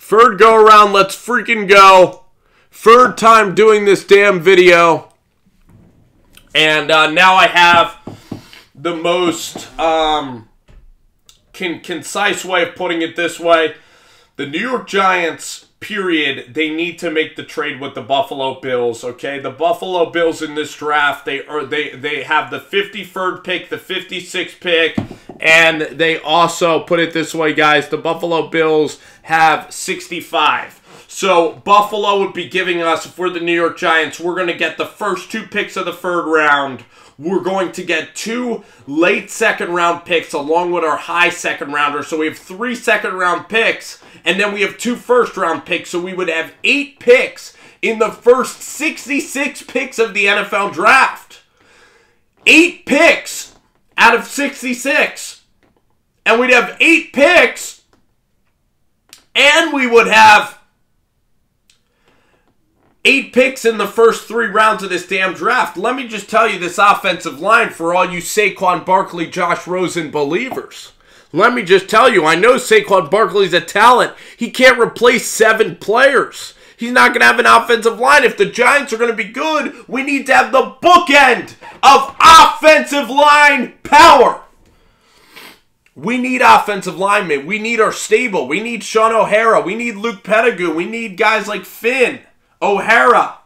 Third go around, let's freaking go. Third time doing this damn video. And now I have the most concise way of putting it this way. The New York Giants, period, they need to make the trade with the Buffalo Bills, okay? The Buffalo Bills in this draft, they have the 53rd pick, the 56th pick, and they also, put it this way, guys, the Buffalo Bills have 65. So Buffalo would be giving us, if we're the New York Giants, we're going to get the first 2 picks of the third round. We're going to get 2 late second-round picks along with our high second-rounder. So we have 3 second-round picks, and then we have 2 first-round picks. So we would have 8 picks in the first 66 picks of the NFL draft. 8 picks out of 66. And we'd have 8 picks, and we would have 8 picks in the first 3 rounds of this damn draft. Let me just tell you this offensive line for all you Saquon Barkley, Josh Rosen believers. Let me just tell you, I know Saquon Barkley's a talent. He can't replace 7 players. He's not going to have an offensive line. If the Giants are going to be good, we need to have the bookend of offensive line power. We need offensive linemen. We need our stable. We need Sean O'Hara. We need Luke Pettigrew. We need guys like Finn, O'Hara,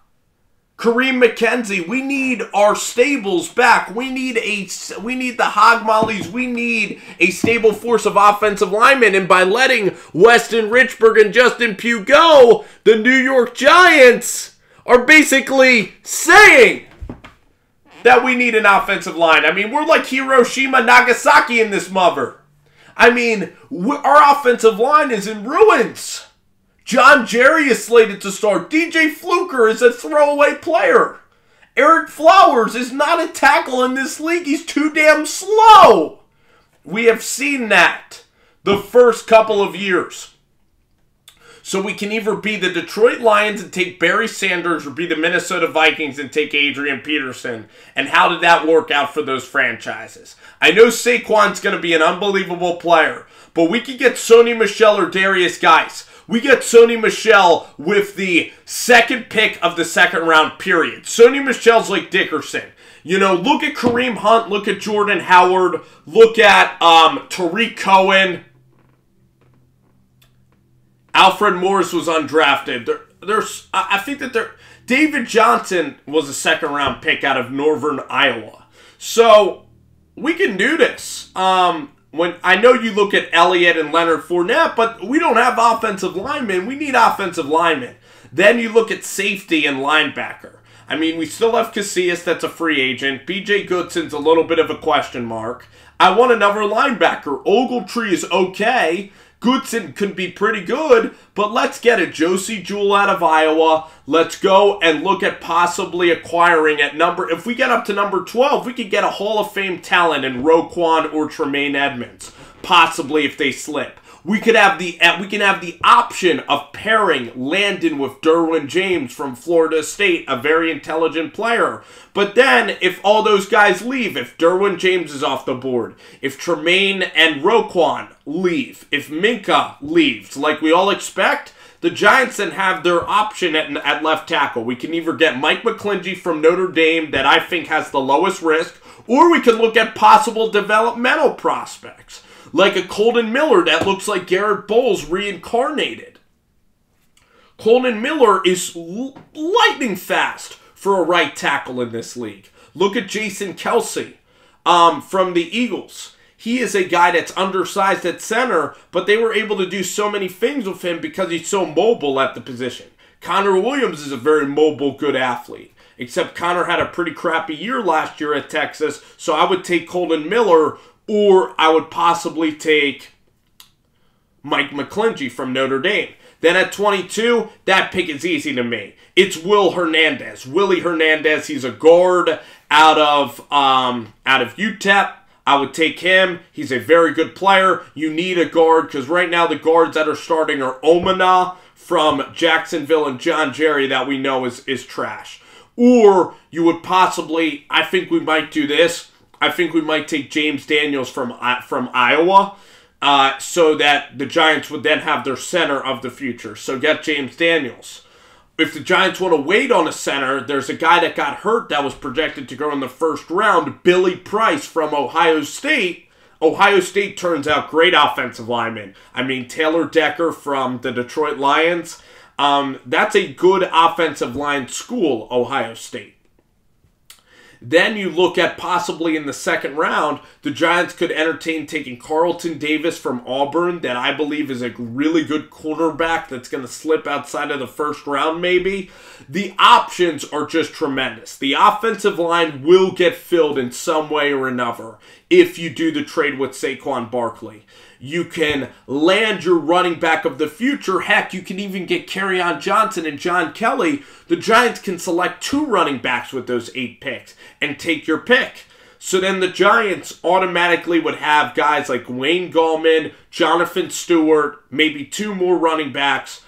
Kareem McKenzie. We need our stables back. We need the hog mollies. We need a stable force of offensive linemen. And by letting Weston Richburg and Justin Pugh go, the New York Giants are basically saying that we need an offensive line. I mean, we're like Hiroshima, Nagasaki in this mother. I mean, our offensive line is in ruins. John Jerry is slated to start. DJ Fluker is a throwaway player. Eric Flowers is not a tackle in this league. He's too damn slow. We have seen that the first couple of years. So we can either be the Detroit Lions and take Barry Sanders or be the Minnesota Vikings and take Adrian Peterson. And how did that work out for those franchises? I know Saquon's going to be an unbelievable player, but we could get Sony Michel or Darius Geis. We get Sony Michel with the 2nd pick of the 2nd round, period. Sony Michel's like Dickerson. You know, look at Kareem Hunt, look at Jordan Howard, look at Tariq Cohen. Alfred Morris was undrafted. I think that David Johnson was a 2nd round pick out of Northern Iowa. So we can do this. When I know you look at Elliott and Leonard Fournette, but we don't have offensive linemen. We need offensive linemen. Then you look at safety and linebacker. I mean, we still have Casillas, that's a free agent. B.J. Goodson's a little bit of a question mark. I want another linebacker. Ogletree is okay. Goodson could be pretty good, but let's get a Josie Jewell out of Iowa. Let's go and look at possibly acquiring at number... If we get up to number 12, we could get a Hall of Fame talent in Roquan or Tremaine Edmonds. Possibly if they slip. We can have the option of pairing Landon with Derwin James from Florida State, a very intelligent player. But then, if all those guys leave, if Derwin James is off the board, if Tremaine and Roquan leave, if Minka leaves, like we all expect, the Giants then have their option at left tackle. We can either get Mike McClingy from Notre Dame, that I think has the lowest risk, or we can look at possible developmental prospects, like a Colton Miller that looks like Garrett Bowles reincarnated. Colton Miller is lightning fast for a right tackle in this league. Look at Jason Kelsey from the Eagles. He is a guy that's undersized at center, but they were able to do so many things with him because he's so mobile at the position. Connor Williams is a very mobile, good athlete. Except Connor had a pretty crappy year last year at Texas, so I would take Colton Miller, or I would possibly take Mike McClingy from Notre Dame. Then at 22, that pick is easy to me. It's Will Hernandez. Willie Hernandez, he's a guard out of UTEP. I would take him. He's a very good player. You need a guard because right now the guards that are starting are Omana from Jacksonville and John Jerry that we know is trash. Or you would possibly, I think we might do this. I think we might take James Daniels from Iowa. so that the Giants would then have their center of the future. So get James Daniels. If the Giants want to wait on a center, there's a guy that got hurt that was projected to go in the first round, Billy Price from Ohio State. Ohio State turns out great offensive lineman. I mean, Taylor Decker from the Detroit Lions. That's a good offensive line school, Ohio State. Then you look at possibly in the second round, the Giants could entertain taking Carlton Davis from Auburn, that I believe is a really good cornerback that's going to slip outside of the first round maybe. The options are just tremendous. The offensive line will get filled in some way or another if you do the trade with Saquon Barkley. You can land your running back of the future. Heck, you can even get Kerryon Johnson and John Kelly. The Giants can select 2 running backs with those 8 picks and take your pick. So then the Giants automatically would have guys like Wayne Gallman, Jonathan Stewart, maybe 2 more running backs.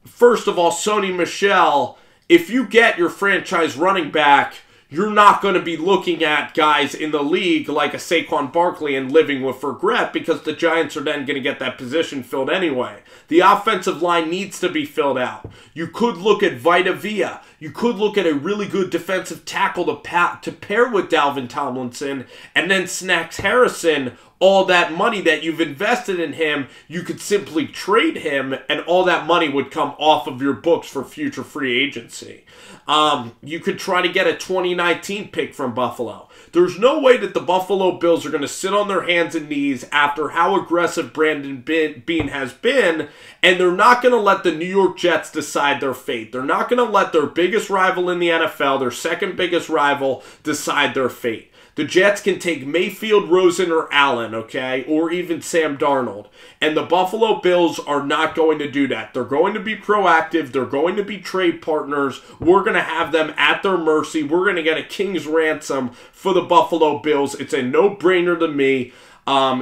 First of all, Sony Michel, if you get your franchise running back, you're not going to be looking at guys in the league like a Saquon Barkley and living with regret, because the Giants are then going to get that position filled anyway. The offensive line needs to be filled out. You could look at Vita Vea. You could look at a really good defensive tackle to pair with Dalvin Tomlinson, and then Snacks Harrison. All that money that you've invested in him, you could simply trade him, and all that money would come off of your books for future free agency. You could try to get a 2019 pick from Buffalo. There's no way that the Buffalo Bills are going to sit on their hands and knees after how aggressive Brandon Beane has been, and they're not going to let the New York Jets decide their fate. They're not going to let their biggest rival in the NFL, their second biggest rival, decide their fate. The Jets can take Mayfield, Rosen, or Allen, okay? Or even Sam Darnold. And the Buffalo Bills are not going to do that. They're going to be proactive. They're going to be trade partners. We're going to have them at their mercy. We're going to get a king's ransom for the Buffalo Bills. It's a no-brainer to me.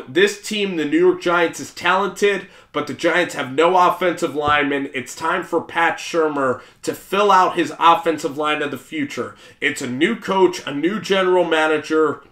This team, the New York Giants, is talented, but the Giants have no offensive linemen. It's time for Pat Shurmur to fill out his offensive line of the future. It's a new coach, a new general manager,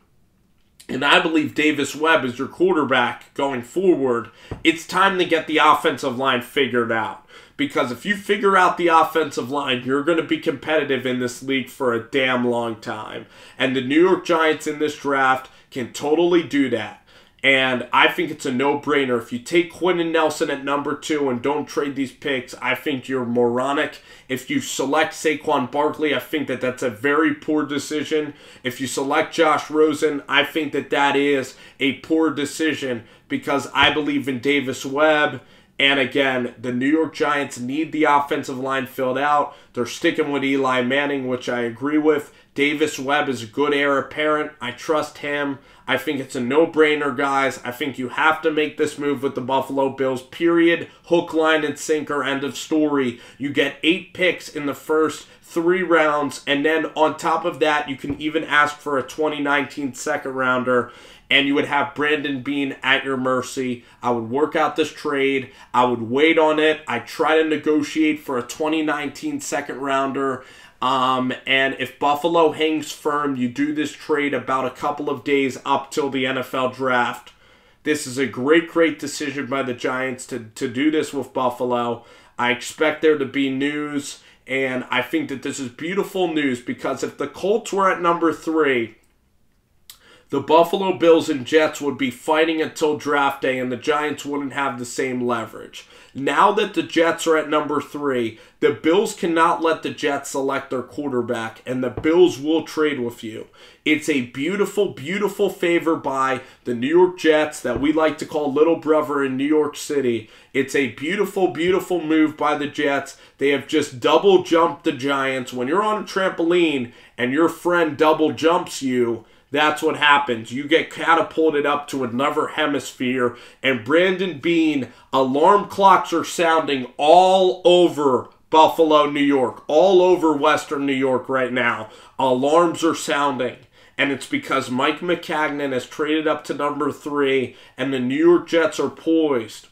and I believe Davis Webb is your quarterback going forward. It's time to get the offensive line figured out. Because if you figure out the offensive line, you're going to be competitive in this league for a damn long time. And the New York Giants in this draft can totally do that. And I think it's a no-brainer. If you take Quentin Nelson at number 2 and don't trade these picks, I think you're moronic. If you select Saquon Barkley, I think that that's a very poor decision. If you select Josh Rosen, I think that that is a poor decision, because I believe in Davis Webb. And again, the New York Giants need the offensive line filled out. They're sticking with Eli Manning, which I agree with. Davis Webb is a good heir apparent. I trust him. I think it's a no-brainer, guys. I think you have to make this move with the Buffalo Bills, period. Hook, line, and sinker, end of story. You get 8 picks in the first 3 rounds, and then on top of that, you can even ask for a 2019 second-rounder, and you would have Brandon Beane at your mercy. I would work out this trade. I would wait on it. I'd try to negotiate for a 2019 second-rounder. And if Buffalo hangs firm, you do this trade about a couple of days up till the NFL draft. This is a great, great decision by the Giants to do this with Buffalo. I expect there to be news, and I think that this is beautiful news, because if the Colts were at number 3, the Buffalo Bills and Jets would be fighting until draft day, and the Giants wouldn't have the same leverage. Now that the Jets are at number 3, the Bills cannot let the Jets select their quarterback, and the Bills will trade with you. It's a beautiful, beautiful favor by the New York Jets that we like to call little brother in New York City. It's a beautiful, beautiful move by the Jets. They have just double jumped the Giants. When you're on a trampoline and your friend double jumps you, that's what happens. You get catapulted up to another hemisphere, and Brandon Beane, alarm clocks are sounding all over Buffalo, New York, all over Western New York right now. Alarms are sounding, and it's because Mike Maccagnan has traded up to number 3, and the New York Jets are poised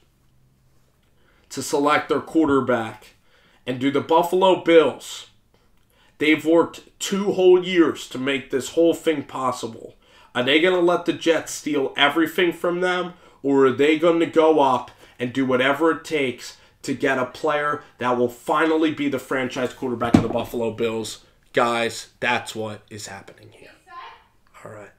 to select their quarterback. And do the Buffalo Bills, they've worked 2 whole years to make this whole thing possible. Are they going to let the Jets steal everything from them? or are they going to go up and do whatever it takes to get a player that will finally be the franchise quarterback of the Buffalo Bills? Guys, that's what is happening here. All right.